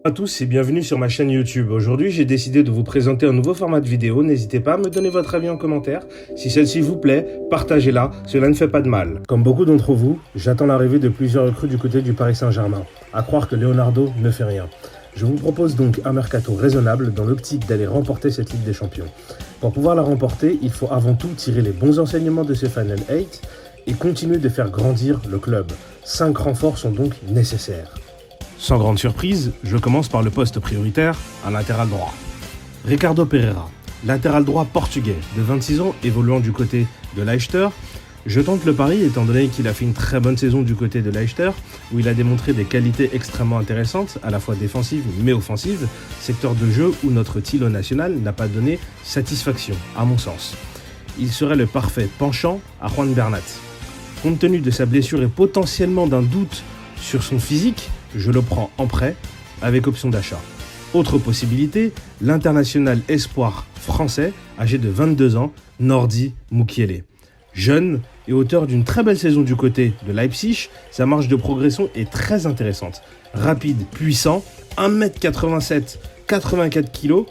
Bonjour à tous et bienvenue sur ma chaîne YouTube. Aujourd'hui, j'ai décidé de vous présenter un nouveau format de vidéo. N'hésitez pas à me donner votre avis en commentaire. Si celle-ci vous plaît, partagez-la, cela ne fait pas de mal. Comme beaucoup d'entre vous, j'attends l'arrivée de plusieurs recrues du côté du Paris Saint-Germain. À croire que Leonardo ne fait rien. Je vous propose donc un mercato raisonnable dans l'optique d'aller remporter cette Ligue des Champions. Pour pouvoir la remporter, il faut avant tout tirer les bons enseignements de ce Final 8 et continuer de faire grandir le club. 5 renforts sont donc nécessaires. Sans grande surprise, je commence par le poste prioritaire, un latéral droit. Ricardo Pereira, latéral droit portugais de 26 ans, évoluant du côté de Leicester. Je tente le pari étant donné qu'il a fait une très bonne saison du côté de Leicester, où il a démontré des qualités extrêmement intéressantes, à la fois défensives mais offensives, secteur de jeu où notre Thilo national n'a pas donné satisfaction, à mon sens. Il serait le parfait penchant à Juan Bernat. Compte tenu de sa blessure et potentiellement d'un doute sur son physique, je le prends en prêt avec option d'achat. Autre possibilité, l'international espoir français, âgé de 22 ans, Nordi Mukiele. Jeune et auteur d'une très belle saison du côté de Leipzig, sa marge de progression est très intéressante. Rapide, puissant, 1m87, 84 kg,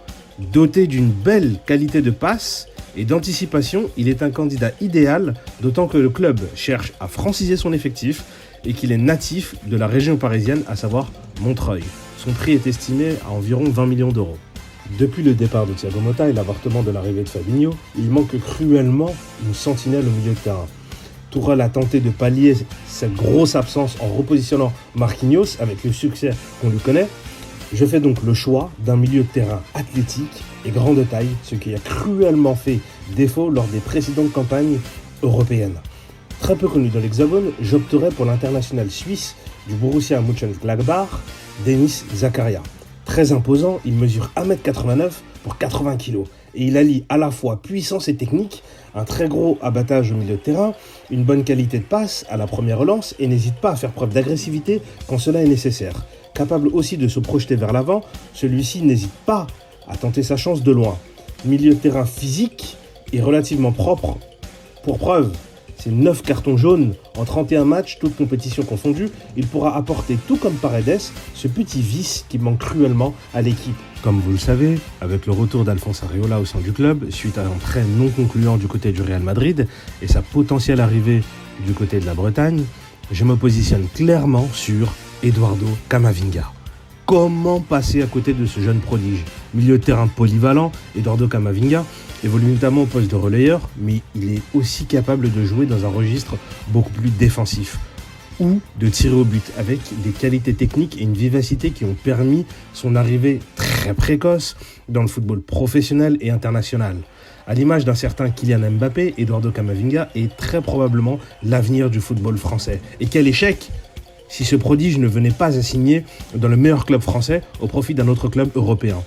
doté d'une belle qualité de passe et d'anticipation, il est un candidat idéal, d'autant que le club cherche à franciser son effectif et qu'il est natif de la région parisienne, à savoir Montreuil. Son prix est estimé à environ 20 millions d'euros. Depuis le départ de Thiago Motta et l'avortement de l'arrivée de Fabinho, il manque cruellement une sentinelle au milieu de terrain. Tourelle a tenté de pallier cette grosse absence en repositionnant Marquinhos avec le succès qu'on lui connaît. Je fais donc le choix d'un milieu de terrain athlétique et grand de taille, ce qui a cruellement fait défaut lors des précédentes campagnes européennes. Très peu connu dans l'Hexagone, j'opterais pour l'international suisse du Borussia Mönchengladbach, Denis Zakaria. Très imposant, il mesure 1m89 pour 80 kg et il allie à la fois puissance et technique, un très gros abattage au milieu de terrain, une bonne qualité de passe à la première relance et n'hésite pas à faire preuve d'agressivité quand cela est nécessaire. Capable aussi de se projeter vers l'avant, celui-ci n'hésite pas à tenter sa chance de loin. Milieu de terrain physique et relativement propre. Pour preuve, c'est 9 cartons jaunes en 31 matchs, toutes compétitions confondues. Il pourra apporter, tout comme Paredes, ce petit vice qui manque cruellement à l'équipe. Comme vous le savez, avec le retour d'Alphonse Areola au sein du club, suite à un prêt non concluant du côté du Real Madrid et sa potentielle arrivée du côté de la Bretagne, je me positionne clairement sur Eduardo Camavinga. Comment passer à côté de ce jeune prodige? Milieu de terrain polyvalent, Eduardo Camavinga évolue notamment au poste de relayeur, mais il est aussi capable de jouer dans un registre beaucoup plus défensif ou de tirer au but avec des qualités techniques et une vivacité qui ont permis son arrivée très précoce dans le football professionnel et international. À l'image d'un certain Kylian Mbappé, Eduardo Camavinga est très probablement l'avenir du football français. Et quel échec si ce prodige ne venait pas à signer dans le meilleur club français au profit d'un autre club européen.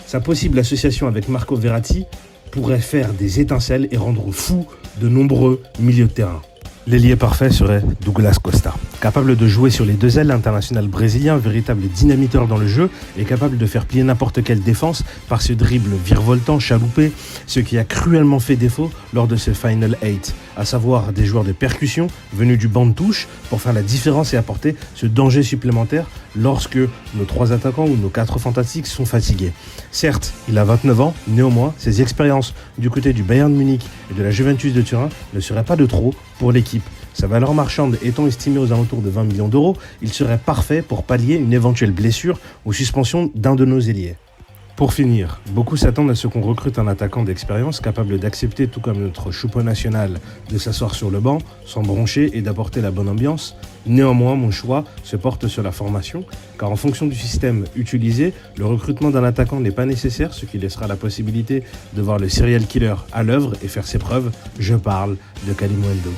Sa possible association avec Marco Verratti pourrait faire des étincelles et rendre fou de nombreux milieux de terrain. L'ailier parfait serait Douglas Costa. Capable de jouer sur les deux ailes, l'international brésilien, véritable dynamiteur dans le jeu, est capable de faire plier n'importe quelle défense par ce dribble virevoltant, chaloupé, ce qui a cruellement fait défaut lors de ce Final 8, à savoir des joueurs de percussion venus du banc de touche pour faire la différence et apporter ce danger supplémentaire lorsque nos 3 attaquants ou nos 4 fantastiques sont fatigués. Certes, il a 29 ans, néanmoins, ses expériences du côté du Bayern Munich et de la Juventus de Turin ne seraient pas de trop pour l'équipe. Sa valeur marchande étant estimée aux alentours de 20 millions d'euros, il serait parfait pour pallier une éventuelle blessure ou suspension d'un de nos ailiers. Pour finir, beaucoup s'attendent à ce qu'on recrute un attaquant d'expérience capable d'accepter, tout comme notre choupeau national, de s'asseoir sur le banc, sans broncher et d'apporter la bonne ambiance. Néanmoins, mon choix se porte sur la formation, car en fonction du système utilisé, le recrutement d'un attaquant n'est pas nécessaire, ce qui laissera la possibilité de voir le serial killer à l'œuvre et faire ses preuves. Je parle de Kalimundo.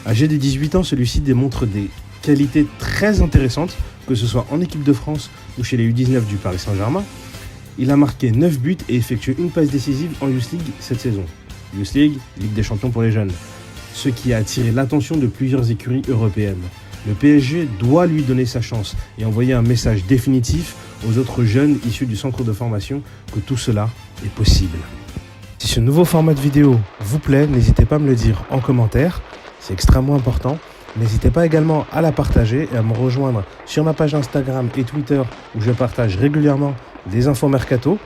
Âgé de 18 ans, celui-ci démontre des qualités très intéressantes, que ce soit en équipe de France ou chez les U19 du Paris Saint-Germain. Il a marqué 9 buts et effectué une passe décisive en Youth League cette saison. Youth League, Ligue des Champions pour les jeunes. Ce qui a attiré l'attention de plusieurs écuries européennes. Le PSG doit lui donner sa chance et envoyer un message définitif aux autres jeunes issus du centre de formation que tout cela est possible. Si ce nouveau format de vidéo vous plaît, n'hésitez pas à me le dire en commentaire, c'est extrêmement important. N'hésitez pas également à la partager et à me rejoindre sur ma page Instagram et Twitter où je partage régulièrement des infos mercato.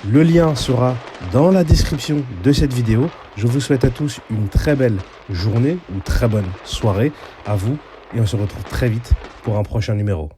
Le lien sera dans la description de cette vidéo. Je vous souhaite à tous une très belle journée ou très bonne soirée à vous et on se retrouve très vite pour un prochain numéro.